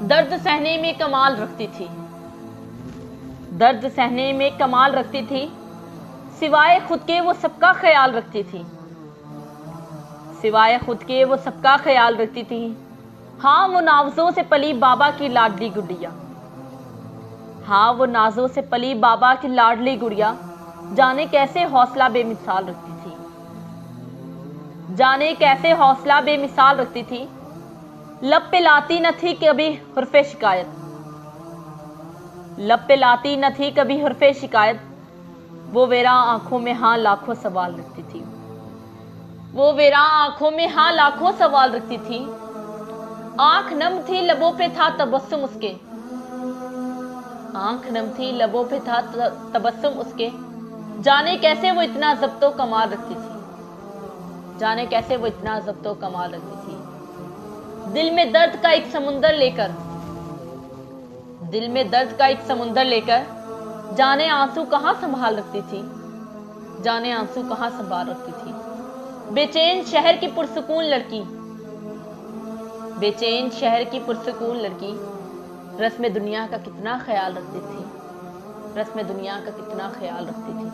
दर्द सहने में कमाल रखती थी, दर्द सहने में कमाल रखती थी, सिवाय खुद के वो सबका ख्याल रखती थी, सिवाय खुद के वो सबका ख्याल रखती थी। हाँ वो नाज़ों से पली बाबा की लाडली गुड़िया, हाँ वो नाज़ों से पली बाबा की लाडली गुड़िया, जाने कैसे हौसला बेमिसाल रखती थी, जाने कैसे हौसला बेमिसाल रखती थी। लब पे लाती न थी कभी हुर्फे शिकायत, लब पे लाती न थी कभी हुर्फे शिकायत, वो वेरा आंखों में हाँ लाखों सवाल रखती थी, वो वेरा आंखों में हाँ लाखों सवाल रखती थी। आंख नम थी लबों पे था तबस्सुम उसके, आंख नम थी लबों पे था तबस्सुम उसके, जाने कैसे वो इतना ज़ब्तो कमाल रखती थी, जाने कैसे वो इतना ज़ब्तो कमाल रखती थी। दिल में दर्द का एक समुंदर लेकर, दिल में दर्द का एक समुंदर लेकर, जाने आंसू कहां संभाल रखती थी, जाने आंसू कहां संभाल रखती थी। बेचैन शहर की पुरसुकून लड़की, बेचैन शहर की पुरसुकून लड़की, रस्म दुनिया का कितना ख्याल रखती थी, रस्म दुनिया का कितना ख्याल रखती थी।